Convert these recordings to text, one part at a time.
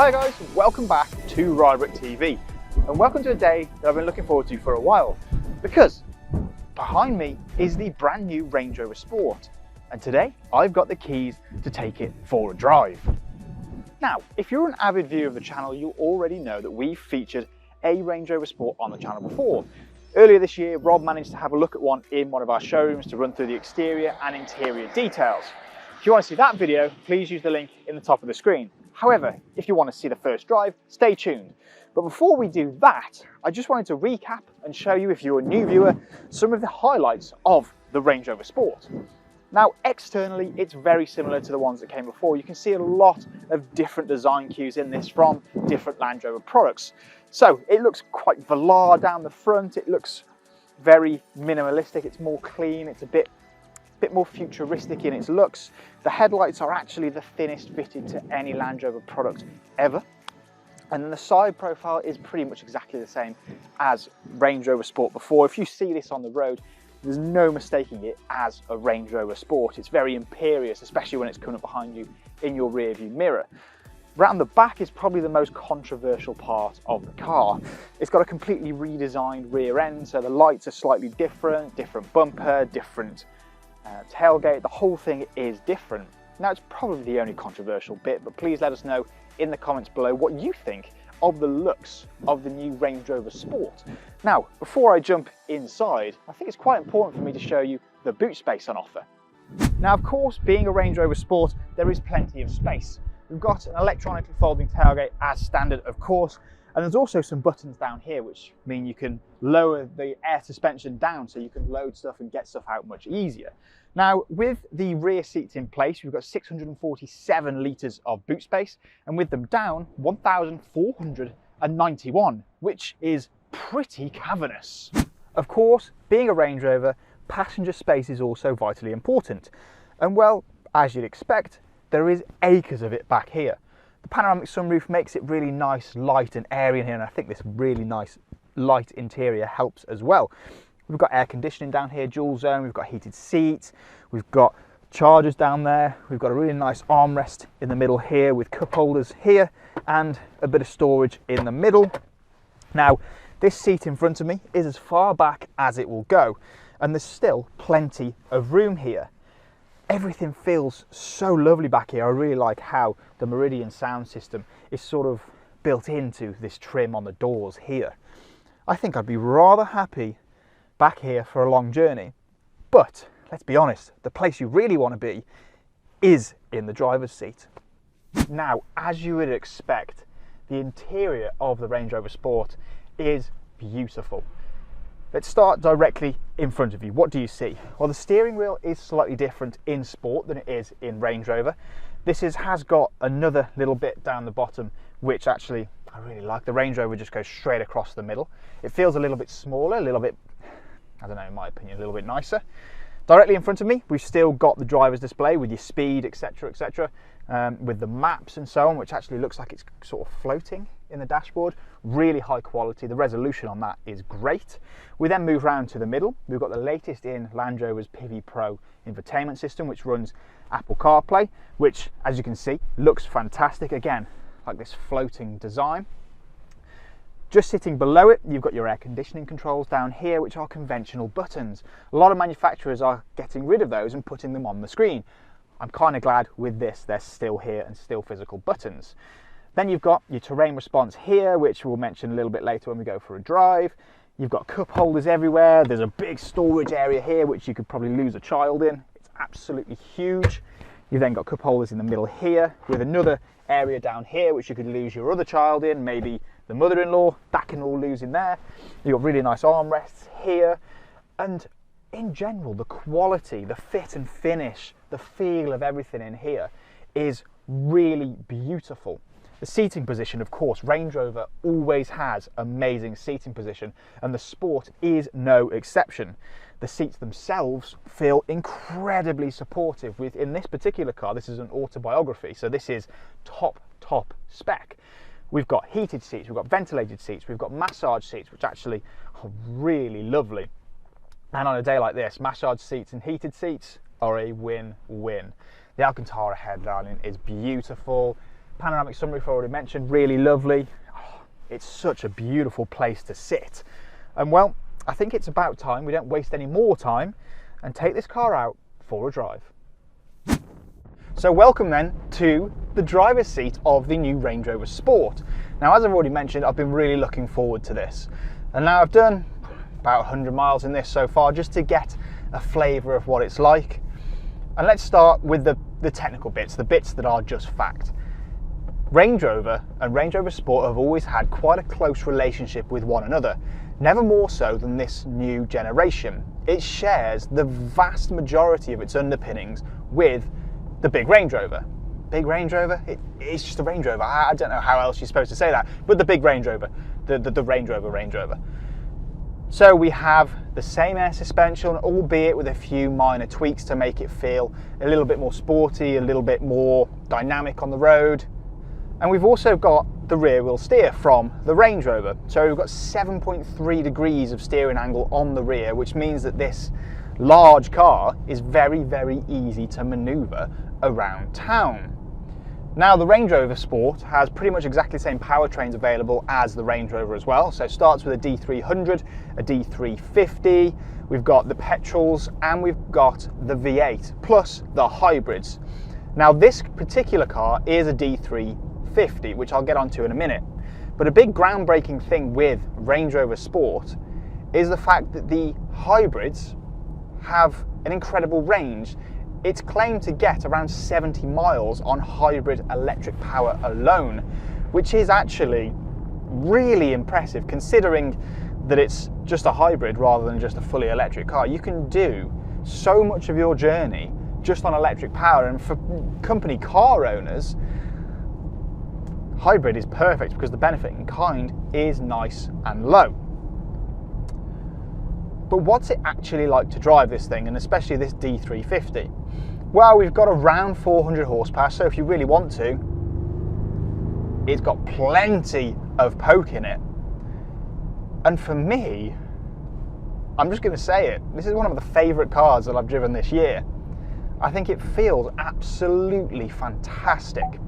Hi guys, welcome back to Rybrook TV, and welcome to a day that I've been looking forward to for a while, because behind me is the brand new Range Rover Sport, and today I've got the keys to take it for a drive. Now, if you're an avid viewer of the channel, you'll already know that we've featured a Range Rover Sport on the channel before. Earlier this year, Rob managed to have a look at one in one of our showrooms to run through the exterior and interior details. If you want to see that video, please use the link in the top of the screen. However, if you want to see the first drive, stay tuned. But before we do that, I just wanted to recap and show you, if you're a new viewer, some of the highlights of the Range Rover Sport. Now, externally, it's very similar to the ones that came before. You can see a lot of different design cues in this from different Land Rover products. So it looks quite velour down the front. It looks very minimalistic. It's more clean. It's a bit more futuristic in its looks. The headlights are actually the thinnest fitted to any Land Rover product ever. And then the side profile is pretty much exactly the same as Range Rover Sport before. If you see this on the road, there's no mistaking it as a Range Rover Sport. It's very imperious, especially when it's coming up behind you in your rear view mirror. Round the back is probably the most controversial part of the car. It's got a completely redesigned rear end, so the lights are slightly different bumper, different tailgate. The whole thing is different. Now, it's probably the only controversial bit, but please let us know in the comments below what you think of the looks of the new Range Rover Sport. Now, before I jump inside, I think it's quite important for me to show you the boot space on offer. Now, of course, being a Range Rover Sport, there is plenty of space. We've got an electronically folding tailgate as standard, of course, and there's also some buttons down here which mean you can lower the air suspension down so you can load stuff and get stuff out much easier. Now, with the rear seats in place, we've got 647 litres of boot space, and with them down, 1,491, which is pretty cavernous. Of course, being a Range Rover, passenger space is also vitally important. And well, as you'd expect, there is acres of it back here. The panoramic sunroof makes it really nice, light and airy in here, and I think this really nice light interior helps as well. We've got air conditioning down here, dual zone, we've got heated seats, we've got chargers down there, we've got a really nice armrest in the middle here with cup holders here and a bit of storage in the middle. Now, this seat in front of me is as far back as it will go, and there's still plenty of room here. Everything feels so lovely back here. I really like how the Meridian sound system is sort of built into this trim on the doors here. I think I'd be rather happy back here for a long journey, but let's be honest, the place you really want to be is in the driver's seat. Now, as you would expect, the interior of the Range Rover Sport is beautiful. Let's start directly in front of you. What do you see? Well, the steering wheel is slightly different in Sport than it is in Range Rover. This has got another little bit down the bottom, which actually I really like. The Range Rover just goes straight across the middle. It feels a little bit smaller, a little bit, I don't know, in my opinion, a little bit nicer. Directly in front of me, we've still got the driver's display with your speed, etc., etc., with the maps and so on, which actually looks like it's sort of floating in the dashboard. Really high quality. The resolution on that is great. We then move round to the middle. We've got the latest in Land Rover's Pivi Pro infotainment system, which runs Apple CarPlay, which, as you can see, looks fantastic. Again, like this floating design. Just sitting below it, you've got your air conditioning controls down here, which are conventional buttons. A lot of manufacturers are getting rid of those and putting them on the screen. I'm kind of glad with this, they're still here and still physical buttons. Then you've got your terrain response here, which we'll mention a little bit later when we go for a drive. You've got cup holders everywhere. There's a big storage area here, which you could probably lose a child in. It's absolutely huge. You've then got cup holders in the middle here, with another area down here, which you could lose your other child in, maybe the mother-in-law, that can all lose in there. You've got really nice armrests here. And in general, the quality, the fit and finish, the feel of everything in here is really beautiful. The seating position, of course, Range Rover always has amazing seating position, and the Sport is no exception. The seats themselves feel incredibly supportive. In this particular car, this is an autobiography, so this is top spec. We've got heated seats, we've got ventilated seats, we've got massage seats, which actually are really lovely. And on a day like this, massage seats and heated seats are a win-win. The Alcantara headlining is beautiful. panoramic sunroof I already mentioned, really lovely. Oh, it's such a beautiful place to sit. And well, I think it's about time we don't waste any more time and take this car out for a drive. So welcome then to the driver's seat of the new Range Rover Sport. Now, as I've already mentioned, I've been really looking forward to this. And now I've done about 100 miles in this so far just to get a flavour of what it's like. And let's start with the technical bits, the bits that are just fact. Range Rover and Range Rover Sport have always had quite a close relationship with one another, never more so than this new generation. It shares the vast majority of its underpinnings with the big Range Rover. Big Range Rover? It's just a Range Rover. I don't know how else you're supposed to say that, but the big Range Rover, the Range Rover. So we have the same air suspension, albeit with a few minor tweaks to make it feel a little bit more sporty, a little bit more dynamic on the road. And we've also got the rear wheel steer from the Range Rover. So we've got 7.3 degrees of steering angle on the rear, which means that this large car is very, very easy to maneuver around town. Now, the Range Rover Sport has pretty much exactly the same powertrains available as the Range Rover as well. So it starts with a D300, a D350, we've got the petrols, and we've got the V8, plus the hybrids. Now, this particular car is a D350, which I'll get onto in a minute. But a big groundbreaking thing with Range Rover Sport is the fact that the hybrids have an incredible range. It's claimed to get around 70 miles on hybrid electric power alone, which is actually really impressive considering that it's just a hybrid rather than just a fully electric car. You can do so much of your journey just on electric power, and for company car owners, hybrid is perfect because the benefit in kind is nice and low. But what's it actually like to drive this thing, and especially this D350? Well, we've got around 400 horsepower, so if you really want to, it's got plenty of poke in it. And for me, I'm just going to say it, this is one of the favourite cars that I've driven this year. I think it feels absolutely fantastic.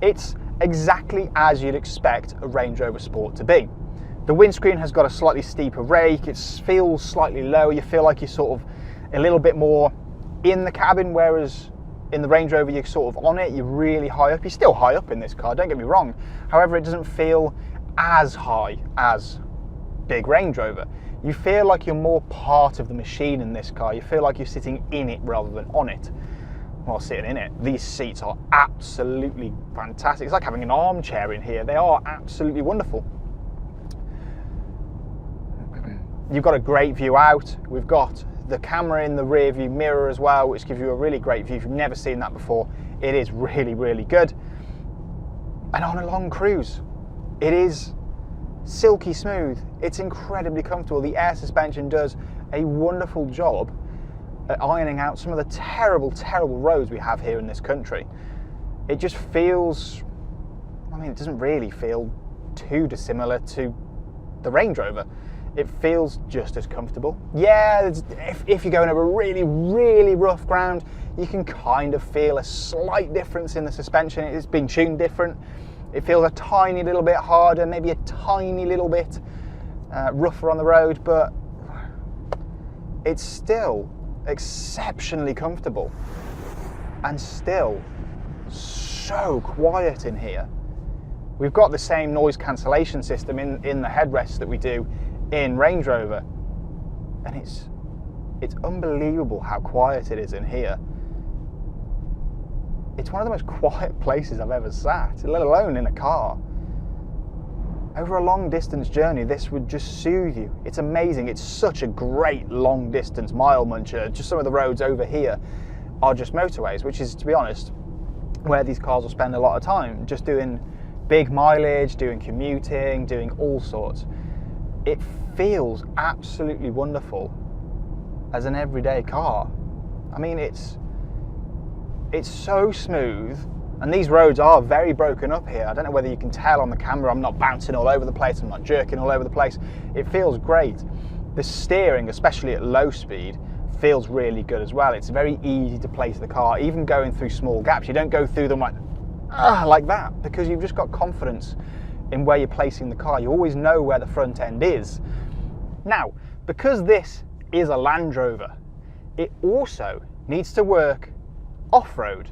It's exactly as you'd expect a Range Rover Sport to be. The windscreen has got a slightly steeper rake, it feels slightly lower, you feel like you're sort of a little bit more in the cabin, whereas in the Range Rover you're sort of on it, you're really high up. You're still high up in this car, don't get me wrong. However, it doesn't feel as high as big Range Rover. You feel like you're more part of the machine in this car. You feel like you're sitting in it rather than on it. Well, sitting in it. These seats are absolutely fantastic. It's like having an armchair in here. They are absolutely wonderful. You've got a great view out. We've got the camera in the rear view mirror as well, which gives you a really great view. If you've never seen that before, it is really, really good. And on a long cruise, it is silky smooth. It's incredibly comfortable. The air suspension does a wonderful job at ironing out some of the terrible, terrible roads we have here in this country. It just feels, I mean, it doesn't really feel too dissimilar to the Range Rover. It feels just as comfortable. Yeah, if you're going over really, really rough ground, you can kind of feel a slight difference in the suspension. It's been tuned different. It feels a tiny little bit harder, maybe a tiny little bit rougher on the road, but it's still exceptionally comfortable and still so quiet in here. We've got the same noise cancellation system in the headrests that we do in Range Rover, and it's unbelievable how quiet it is in here. It's one of the most quiet places I've ever sat, let alone in a car. Over a long distance journey, this would just soothe you. It's amazing. It's such a great long distance mile muncher. Just some of the roads over here are just motorways, which is, to be honest, where these cars will spend a lot of time, just doing big mileage, doing commuting, doing all sorts. It feels absolutely wonderful as an everyday car. I mean, it's so smooth, and these roads are very broken up here. I don't know whether you can tell on the camera, I'm not bouncing all over the place, I'm not jerking all over the place. It feels great. The steering, especially at low speed, feels really good as well. It's very easy to place the car, even going through small gaps. You don't go through them like like that, because you've just got confidence in where you're placing the car. You always know where the front end is. Now, because this is a Land Rover, it also needs to work off-road.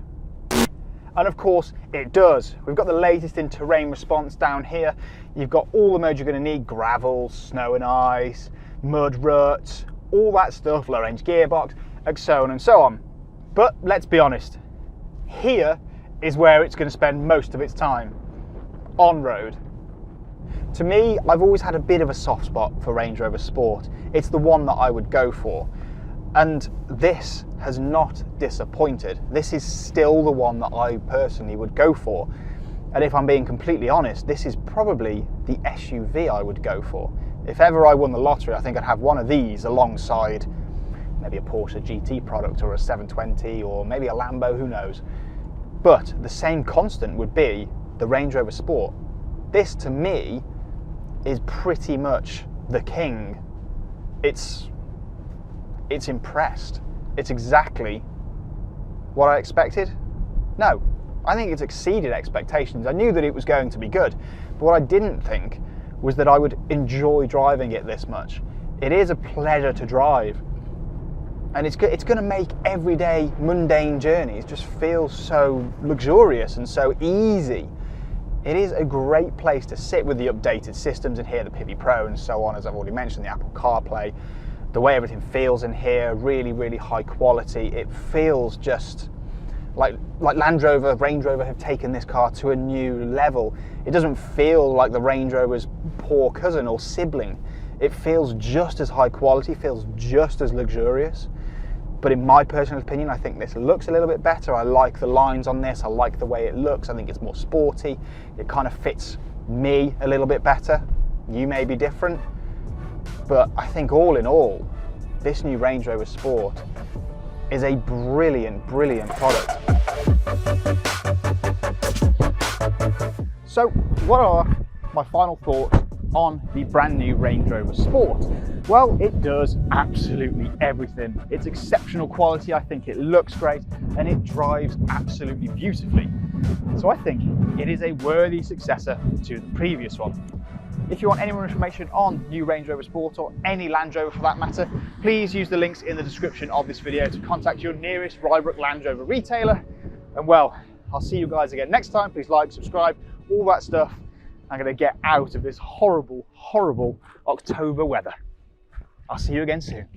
And of course it does. We've got the latest in terrain response down here. You've got all the modes you're going to need: gravel, snow and ice, mud ruts, all that stuff, low range gearbox, and so on and so on. But let's be honest, here is where it's going to spend most of its time, on road. To me, I've always had a bit of a soft spot for Range Rover Sport. It's the one that I would go for. And this has not disappointed. This is still the one that I personally would go for. And if I'm being completely honest, this is probably the SUV I would go for. If ever I won the lottery, I think I'd have one of these alongside maybe a Porsche GT product or a 720 or maybe a Lambo, who knows. But the same constant would be the Range Rover Sport. This to me is pretty much the king. It's impressed. It's exactly what I expected. No, I think it's exceeded expectations. I knew that it was going to be good, but what I didn't think was that I would enjoy driving it this much. It is a pleasure to drive, and it's going to make everyday mundane journeys just feel so luxurious and so easy. It is a great place to sit with the updated systems in here, the Pivi Pro and so on, as I've already mentioned, the Apple CarPlay. The way everything feels in here, really, really high quality. It feels just like Land Rover, Range Rover have taken this car to a new level. It doesn't feel like the Range Rover's poor cousin or sibling. It feels just as high quality, feels just as luxurious. But in my personal opinion, I think this looks a little bit better. I like the lines on this. I like the way it looks. I think it's more sporty. It kind of fits me a little bit better. You may be different. But I think all in all, this new Range Rover Sport is a brilliant, brilliant product. So what are my final thoughts on the brand new Range Rover Sport? Well, it does absolutely everything. It's exceptional quality. I think it looks great and it drives absolutely beautifully. So I think it is a worthy successor to the previous one. If you want any more information on new Range Rover Sport or any Land Rover for that matter, please use the links in the description of this video to contact your nearest Rybrook Land Rover retailer. And well, I'll see you guys again next time. Please like, subscribe, all that stuff. I'm going to get out of this horrible, horrible October weather. I'll see you again soon.